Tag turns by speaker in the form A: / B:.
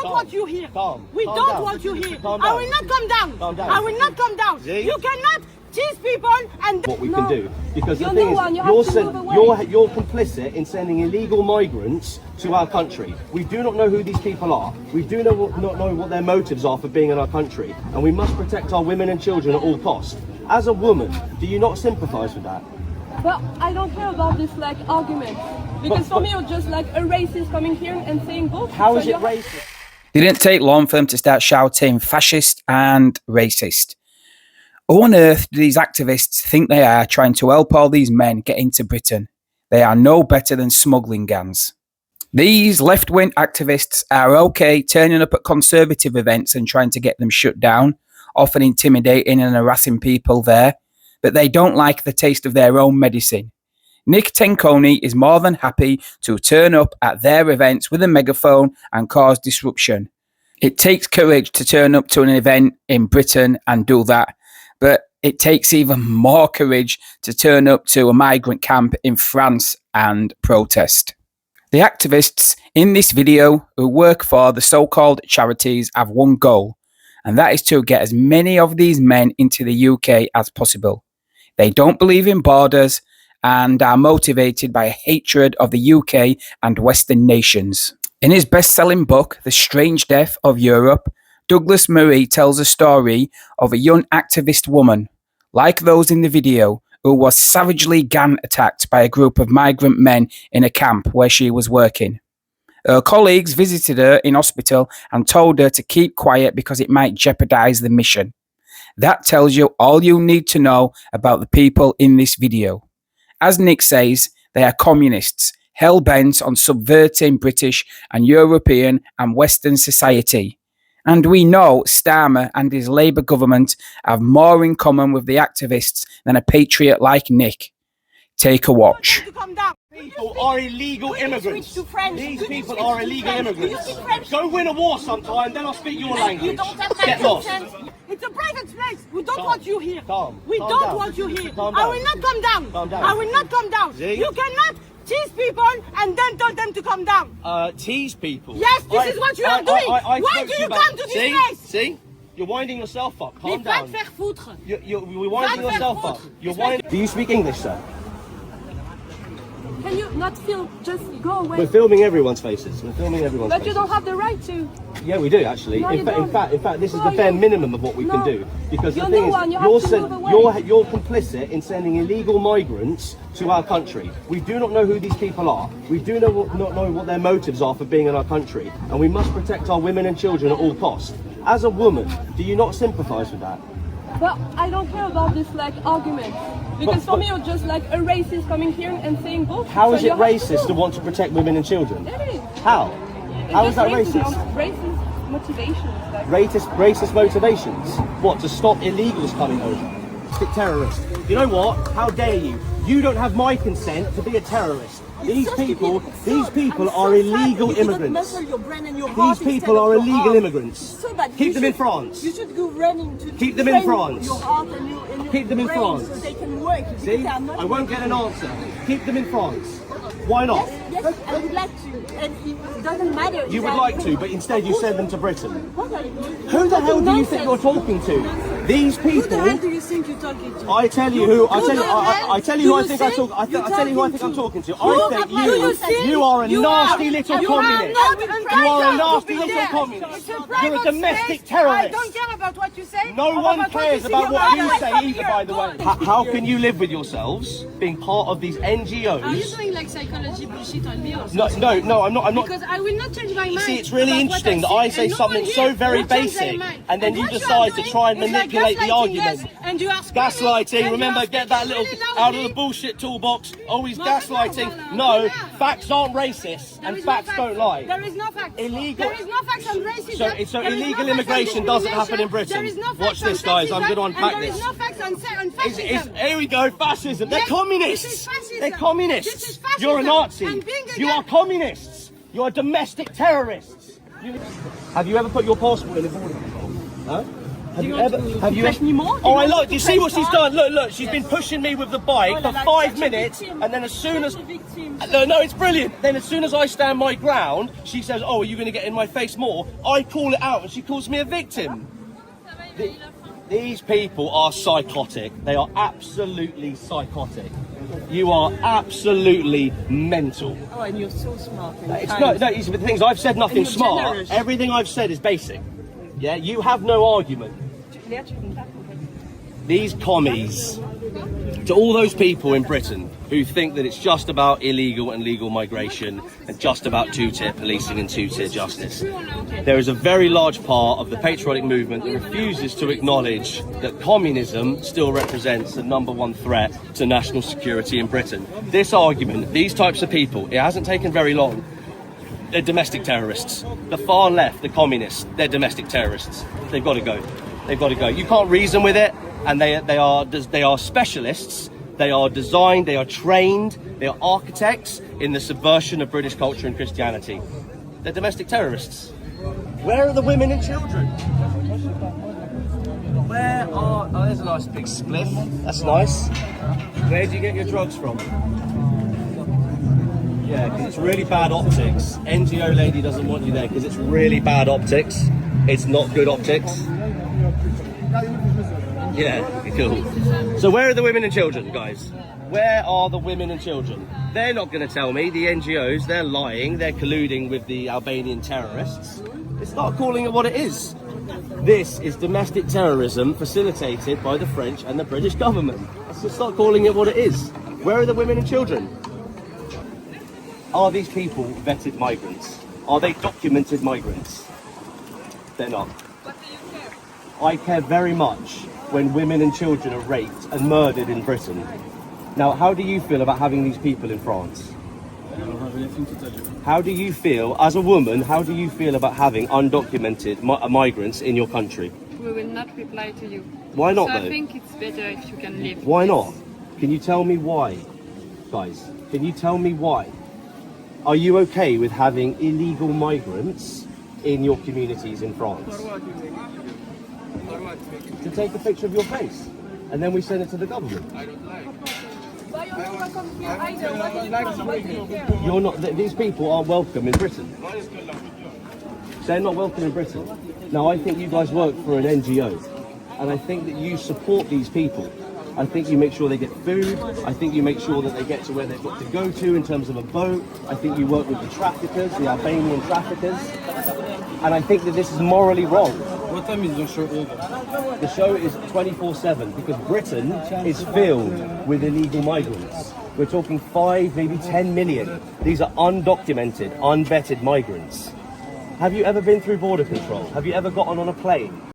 A: don't want you here. We
B: Calm
A: don't
B: down.
A: want you here.
B: Calm
A: I
B: down.
A: will not come down.
B: Calm down.
A: I will not come down.
B: See?
A: You cannot tease people and
B: what we can do, because the
C: You're
B: thing
C: the one, you have
B: is,
C: to move away.
B: you're complicit in sending illegal migrants to our country. We do not know who these people are. We do not know what their motives are for being in our country, and we must protect our women and children at all costs. As a woman, do you not sympathise with that?
C: But I don't care about this like argument, because for me you're just like a racist coming here and saying both.
B: How is it racist?
D: It didn't take long for them to start shouting fascist and racist. Who on earth do these activists think they are, trying to help all these men get into Britain? They are no better than smuggling gangs. These left-wing activists are okay turning up at conservative events and trying to get them shut down, often intimidating and harassing people there, but they don't like the taste of their own medicine. Nick Tenconi is more than happy to turn up at their events with a megaphone and cause disruption. It takes courage to turn up to an event in Britain and do that, but it takes even more courage to turn up to a migrant camp in France and protest. The activists in this video who work for the so-called charities have one goal, and that is to get as many of these men into the UK as possible. They don't believe in borders and are motivated by a hatred of the UK and Western nations. In his best-selling book, The Strange Death of Europe, Douglas Murray tells a story of a young activist woman, like those in the video, who was savagely gang attacked by a group of migrant men in a camp where she was working. Her colleagues visited her in hospital and told her to keep quiet because it might jeopardize the mission. That tells you all you need to know about the people in this video. As Nick says, they are communists, hell-bent on subverting British and European and Western society. And we know Starmer and his Labour government have more in common with the activists than a patriot like Nick. Take a watch.
B: People are illegal immigrants. These people are illegal immigrants. Go win a war sometime, then I'll speak your language. Get lost.
A: It's a private place. We don't want you here. We
B: Calm
A: don't
B: down.
A: want you here.
B: Calm
A: I
B: down.
A: will not come down.
B: Calm down.
A: I will not come down.
B: See?
A: You cannot tease people and then tell them to come down.
B: Tease people.
A: Yes, this is what you are doing. Why
B: spoke
A: do
B: to
A: you
B: about-
A: come to this
B: See?
A: place?
B: See? You're winding yourself up. Calm
A: Mais va
B: down.
A: te faire foutre.
B: You're winding
A: Va te
B: yourself
A: faire
B: up.
A: foutre.
B: You're winding. Do you speak English, sir?
C: Can you not feel, just go away?
B: We're filming everyone's faces. We're filming everyone's
C: But
B: faces.
C: you don't have the right to.
B: Yeah, we do actually.
C: No,
B: in
C: you
B: fact,
C: don't.
B: this is
C: No,
B: the bare
C: you-
B: minimum of what we can
C: No.
B: do. Because
C: You're
B: the thing
C: the
B: is,
C: one, you have to move away.
B: you're complicit in sending illegal migrants to our country. We do not know who these people are. We do not know what their motives are for being in our country, and we must protect our women and children at all costs. As a woman, do you not sympathise with that?
C: But I don't care about this like argument, because for me you're just like a racist coming here and saying both.
B: How is
C: So
B: it
C: you have
B: racist to
C: do.
B: want to protect women and children?
C: It is.
B: How? How is
C: It's
B: that
C: just
B: racist?
C: Racist motivations. Like.
B: Racist motivations? What, to stop illegals coming over? Terrorist. You know what? How dare you? You don't have my consent to be a terrorist. These people are illegal immigrants. These people are illegal immigrants. Keep them in France.
A: You should go running to
B: Keep them in France.
A: your heart and your
B: Keep them in
A: brain
B: France.
A: so they can work.
B: See? I won't get an answer. Keep them in France. Why not?
A: Yes, I would like to. And it doesn't matter.
B: You would like to, but instead you send them to Britain.
A: What are you doing?
B: Who the hell do you think you're talking to? These
A: Who the hell
B: people.
A: do you think you're talking to?
B: I tell you who. I tell you.
A: the hell
B: I tell you
A: do
B: who I
A: you
B: think I
A: think
B: talk. I
A: you're
B: tell you who I think
A: talking
B: I'm
A: to?
B: talking to.
A: Who
B: I
A: do
B: think
A: you think
B: you are a
A: you
B: nasty
A: are?
B: little
A: You
B: communist.
A: are not
B: You are a
A: entitled
B: nasty
A: to be
B: little
A: there.
B: communist.
A: It's a
B: You're a
A: private
B: domestic
A: space.
B: terrorist.
A: I don't care about what you say.
B: No
A: or
B: one
A: about
B: cares
A: see.
B: about
A: You're
B: what you
A: not
B: say
A: from
B: either,
A: here.
B: by the way. How can you live with yourselves being part of these
E: Are you
B: NGOs?
E: doing like psychology bullshit on me or
B: No,
E: something?
B: no, I'm not.
E: Because I will not change my mind.
B: You see, it's really
E: about what
B: interesting that I say
E: and no
B: something
E: one
B: so
E: here
B: very
E: will change their
B: basic,
E: mind.
B: and then you
E: what
B: decide
E: are
B: to
E: doing
B: try and
E: is like
B: manipulate the
E: gaslighting
B: argument.
E: us, and you are
B: Gaslighting,
E: and
B: remember,
E: you are
B: get that little
E: really
B: out of
E: loudly.
B: the bullshit toolbox. Always
E: Voilà,
B: gaslighting.
E: voilà,
B: No,
E: voilà.
B: facts aren't racist,
E: There
B: and
E: is no
B: facts
E: fact.
B: don't lie.
A: There is no fact.
B: Illegal-
A: There is no facts on racism.
B: So
A: There is no
B: illegal
A: facts on
B: immigration doesn't happen in
A: discrimination.
B: Britain.
A: There is no
B: Watch
A: facts
B: this,
A: on
B: guys. I'm
A: sexism,
B: going to unpack
A: and there
B: this.
A: is no facts on fascism.
B: Here we go, fascism. They're
A: Yes,
B: communists.
A: this is fascism.
B: They're communists.
A: This is fascism.
B: You're a Nazi.
A: And being a
B: You
A: guy-
B: are communists. You're domestic terrorists. Have you ever put your passport in a border control? Huh? Have you ever? Have you?
C: Push me more?
B: Oh, I
C: You
B: look.
C: want
B: Do you
C: to
B: see what
C: press
B: she's
C: on?
B: done? Look. She's been pushing me with the bike for 5 minutes, and then as soon as no, it's brilliant. Then as soon as I stand my ground, she says, "Oh, are you going to get in my face more?" I call it out, and she calls me a victim. These people are psychotic. They are absolutely psychotic. You are absolutely mental.
C: Oh, and you're so smart.
B: It's no, it's the things I've said nothing
C: And you're
B: smart.
C: generous.
B: Everything I've said is basic. Yeah, you have no argument. These commies, to all those people in Britain who think that it's just about illegal and legal migration and just about two-tier policing and two-tier justice, there is a very large part of the patriotic movement that refuses to acknowledge that communism still represents the #1 threat to national security in Britain. This argument, these types of people, it hasn't taken very long. They're domestic terrorists. The far left, the communists, they're domestic terrorists. They've got to go. They've got to go. You can't reason with it, and they are specialists. They are designed, they are trained, they are architects in the subversion of British culture and Christianity. They're domestic terrorists. Where are the women and children? Where are... Oh, there's a nice big spliff. That's nice. Where do you get your drugs from? Yeah, because it's really bad optics. NGO lady doesn't want you there because it's really bad optics. It's not good optics. Yeah, cool. So where are the women and children, guys? Where are the women and children? They're not going to tell me. The NGOs, they're lying. They're colluding with the Albanian terrorists. Let's start calling it what it is. This is domestic terrorism facilitated by the French and the British government. Let's just start calling it what it is. Where are the women and children? Are these people vetted migrants? Are they documented migrants? They're not. I care very much when women and children are raped and murdered in Britain. Now, how do you feel about having these people in France?
F: I don't have anything to tell you.
B: How do you feel, as a woman, how do you feel about having undocumented migrants in your country?
G: We will not reply to you.
B: Why not,
G: So
B: though?
G: I think it's better if you can leave.
B: Why not? Can you tell me why, guys? Can you tell me why? Are you okay with having illegal migrants in your communities in France? To take a picture of your face, and then we send it to the government.
C: Why you never come here either? Why do you come? Why do you care?
B: You're not. These people aren't welcome in Britain. They're not welcome in Britain. Now, I think you guys work for an NGO, and I think that you support these people. I think you make sure they get food. I think you make sure that they get to where they've got to go to in terms of a boat. I think you work with the traffickers, the Albanian traffickers, and I think that this is morally wrong.
F: What time is the show over?
B: The show is 24/7 because Britain is filled with illegal migrants. We're talking 5, maybe 10 million. These are undocumented, unvetted migrants. Have you ever been through border control? Have you ever gotten on a plane?